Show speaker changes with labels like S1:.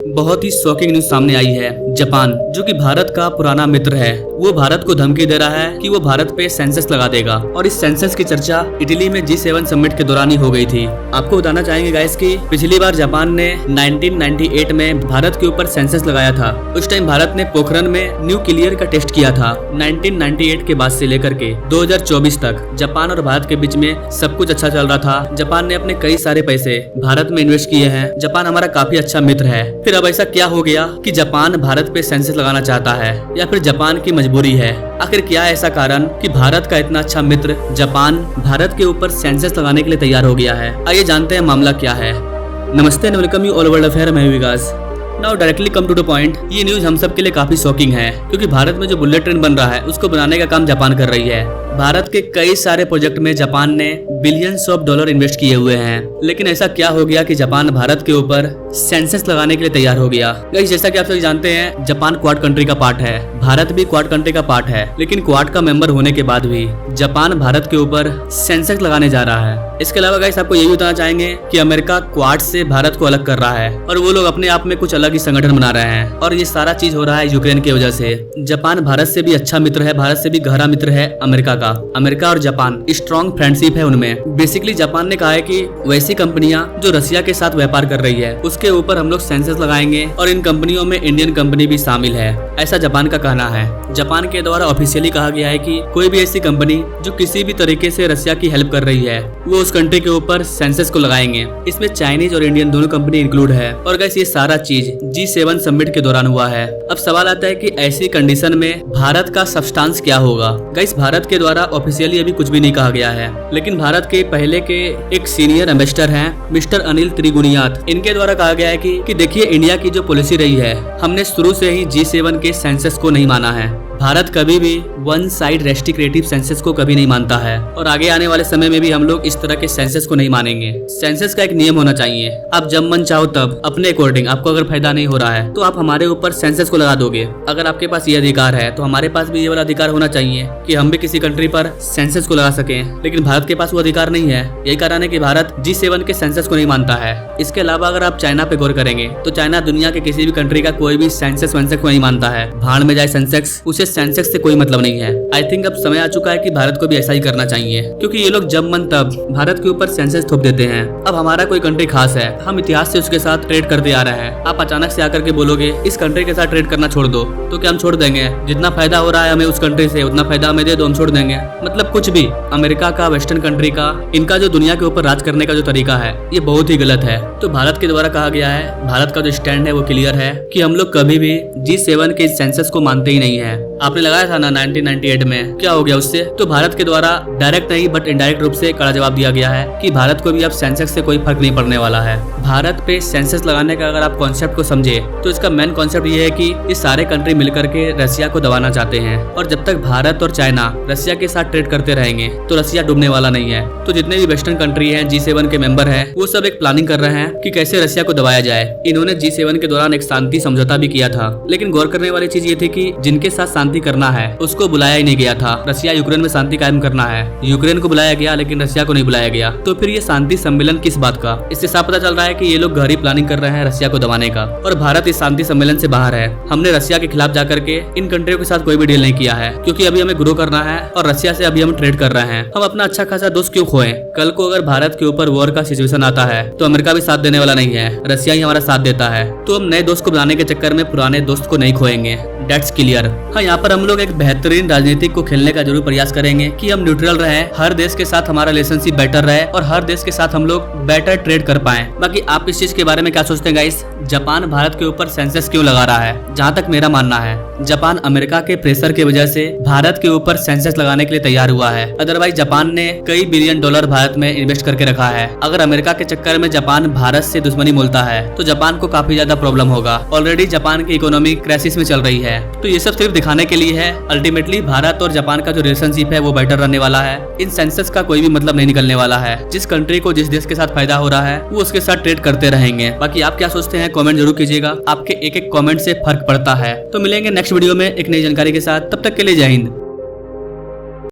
S1: बहुत ही shocking news सामने आई है। जापान जो कि भारत का पुराना मित्र है, वो भारत को धमकी दे रहा है कि वो भारत पे सेंसस लगा देगा। और इस सेंसस की चर्चा इटली में G7 समिट के दौरान ही हो गई थी। आपको बताना चाहेंगे गाइस कि पिछली बार जापान ने 1998 में भारत के ऊपर सेंसस लगाया था। उस टाइम भारत ने पोखरण में न्यूक्लियर का टेस्ट किया था। 1998 के बाद से लेकर के 2024 तक जापान और भारत के बीच में सब कुछ अच्छा चल रहा था। जापान ने अपने कई सारे पैसे भारत में इन्वेस्ट किए हैं। जापान हमारा काफी अच्छा मित्र है। फिर अब ऐसा क्या हो गया कि जापान भारत पे सेंसस लगाना चाहता है, या फिर जापान की मजबूरी है? आखिर क्या है ऐसा कारण कि भारत का इतना अच्छा मित्र जापान भारत के ऊपर सेंसस लगाने के लिए तैयार हो गया है? आइए जानते हैं मामला क्या है। नमस्ते and welcome you all world affair, मैं Vikas. Now directly come to the point. ये न्यूज हम सब के लिए काफी शॉकिंग है, क्योंकि भारत में जो बुलेट ट्रेन बन रहा है उसको बनाने का काम जापान कर रही है। भारत के कई सारे प्रोजेक्ट में जापान ने बिलियंस ऑफ डॉलर इन्वेस्ट किए हुए हैं, लेकिन ऐसा क्या हो गया कि जापान भारत के ऊपर सेंसस लगाने के लिए तैयार हो गया? गाइस, जैसा कि आप सभी जानते हैं, जापान क्वाड कंट्री का पार्ट है, भारत भी क्वाड कंट्री का पार्ट है, लेकिन क्वाड का मेंबर होने के बाद भी जापान भारत के ऊपर सेंसस लगाने जा रहा है। इसके अलावा गाइस, आपको यही बताना चाहेंगे कि अमेरिका क्वाड से भारत को अलग कर रहा है और वो लोग अपने आप में कुछ अलग ही संगठन बना रहे हैं, और ये सारा चीज हो रहा है यूक्रेन की वजह से। जापान भारत से भी अच्छा मित्र है, भारत से भी गहरा मित्र है अमेरिका का। अमेरिका और जापान स्ट्रॉन्ग फ्रेंडशिप है उनमें। बेसिकली जापान ने कहा है कि वैसी कंपनियां जो रसिया के साथ व्यापार कर रही है उसके ऊपर हम लोग सेंसस लगाएंगे, और इन कंपनियों में इंडियन कंपनी भी शामिल है, ऐसा जापान का कहना है। जापान के द्वारा ऑफिशियली कहा गया है कि कोई भी ऐसी कंपनी जो किसी भी तरीके से रसिया की हेल्प कर रही है वो उस कंट्री के ऊपर सेंसस को लगाएंगे। इसमें चाइनीज और इंडियन दोनों कंपनी इंक्लूड है। और गाइस, ये सारा चीज G7 समिट के दौरान हुआ है। अब सवाल आता है कि ऐसी कंडीशन में भारत का सब्सटेंस क्या होगा? गाइस, भारत के द्वारा ऑफिशियली अभी कुछ भी नहीं कहा गया है, लेकिन भारत के पहले के एक सीनियर एम्बेसडर हैं मिस्टर अनिल त्रिगुनियात, इनके द्वारा कहा गया है कि देखिए, इंडिया की जो पॉलिसी रही है, हमने शुरू से ही G7 के सेंसस को नहीं माना है। भारत कभी भी वन साइड रेस्ट्रिक्टिव सेंसस को कभी नहीं मानता है, और आगे आने वाले समय में भी हम लोग इस तरह के सेंसस को नहीं मानेंगे। सेंसस का एक नियम होना चाहिए, आप जब मन चाहो तब अपने अकॉर्डिंग, आपको अगर फायदा नहीं हो रहा है तो आप हमारे ऊपर सेंसस को लगा दोगे। अगर आपके पास ये अधिकार है तो हमारे पास भी ये वाला अधिकार होना चाहिए कि हम भी किसी कंट्री पर सेंसस को लगा सकें, लेकिन भारत के पास वो अधिकार नहीं है। यही कारण है कि भारत G7 के सेंसस को नहीं मानता है। इसके अलावा अगर आप चाइना पे गौर करेंगे तो चाइना दुनिया के किसी भी कंट्री का कोई भी सेंसस वेंसस को नहीं मानता है। भाड़ में जाए सेंसेक्स, उसे सेंसेक्स से कोई मतलब नहीं है। आई थिंक अब समय आ चुका है कि भारत को भी ऐसा ही करना चाहिए, क्योंकि ये लोग जब मन तब भारत के ऊपर सेंसस थोप देते हैं। अब हमारा कोई कंट्री खास है, हम इतिहास से उसके साथ ट्रेड करते आ रहे हैं। आप अचानक से आकर के बोलोगे इस कंट्री के साथ ट्रेड करना छोड़ दो, तो क्या हम छोड़ देंगे? जितना फायदा हो रहा है हमें उस कंट्री से, उतना फायदा हमें दे दो, हम छोड़ देंगे? मतलब कुछ भी। अमेरिका का, वेस्टर्न कंट्री का, इनका जो दुनिया के ऊपर राज करने का जो तरीका है, ये बहुत ही गलत है। तो भारत के द्वारा कहा गया है, भारत का जो स्टैंड है वो क्लियर है कि हम लोग कभी भी G7 के सेंसस को मानते ही नहीं है। आपने लगाया था ना 1998 में, क्या हो गया उससे? तो भारत के द्वारा डायरेक्ट नहीं बट इनडायरेक्ट रूप से कड़ा जवाब दिया गया है कि भारत को भी अब सेंसस से कोई फर्क नहीं पड़ने वाला है। भारत पे सेंसस लगाने का अगर आप कॉन्सेप्ट को समझे तो इसका मेन कॉन्सेप्ट ये है कि ये सारे कंट्री मिलकर के रसिया को दबाना चाहते हैं, और जब तक भारत और चाइना रसिया के साथ ट्रेड करते रहेंगे तो रसिया डूबने वाला नहीं है। तो जितने भी वेस्टर्न कंट्री है, G7 के मेंबर है, वो सब एक प्लानिंग कर रहे हैं कि कैसे रसिया को दबाया जाए। इन्होंने G7 के दौरान एक शांति समझौता भी किया था, लेकिन गौर करने वाली चीज ये थी कि जिनके साथ शांति करना है उसको बुलाया ही नहीं गया था। रसिया यूक्रेन में शांति कायम करना है, यूक्रेन को बुलाया गया लेकिन रसिया को नहीं बुलाया गया। तो फिर ये शांति सम्मेलन किस बात का? इससे साफ पता चल रहा है कि ये लोग गहरी प्लानिंग कर रहे हैं रसिया को दबाने का, और भारत इस शांति सम्मेलन से बाहर है। हमने रसिया के खिलाफ जाकर के इन कंट्रियों के साथ कोई भी डील नहीं किया है, क्योंकि अभी हमें ग्रो करना है और रसिया से अभी हम ट्रेड कर रहे हैं। हम अपना अच्छा खासा दोस्त क्यों खोएं? कल को अगर भारत के ऊपर वॉर का सिचुएशन आता है तो अमेरिका भी साथ देने वाला नहीं है, रसिया ही हमारा साथ देता है। तो हम नए दोस्त को बनाने के चक्कर में पुराने दोस्त को नहीं खोएंगे। Dates clear. हाँ, यहाँ पर हम लोग एक बेहतरीन राजनीतिक को खेलने का जरूर प्रयास करेंगे कि हम न्यूट्रल रहे, हर देश के साथ हमारा रिलेशनशिप बेटर रहे और हर देश के साथ हम लोग बेटर ट्रेड कर पाए। बाकी आप इस चीज के बारे में क्या सोचते हैं गाइस? जापान भारत के ऊपर सेंसस क्यों लगा रहा है? जहाँ तक मेरा मानना है, जापान अमेरिका के प्रेशर की वजह से भारत के ऊपर सेंसस लगाने के लिए तैयार हुआ है। अदरवाइज जापान ने कई बिलियन डॉलर भारत में इन्वेस्ट करके रखा है। अगर अमेरिका के चक्कर में जापान भारत से दुश्मनी मोलता है तो जापान को काफी ज्यादा प्रॉब्लम होगा। ऑलरेडी जापान की इकोनॉमी क्राइसिस में चल रही है। तो ये सब सिर्फ दिखाने के लिए है। अल्टीमेटली भारत और जापान का जो रिलेशनशिप है वो बेटर रहने वाला है। इन सेंसस का कोई भी मतलब नहीं निकलने वाला है। जिस कंट्री को जिस देश के साथ फायदा हो रहा है वो उसके साथ ट्रेड करते रहेंगे। बाकी आप क्या सोचते हैं कमेंट जरूर कीजिएगा। आपके एक एक कमेंट से फर्क पड़ता है। तो मिलेंगे नेक्स्ट वीडियो में एक नई जानकारी के साथ, तब तक के लिए जय हिंद।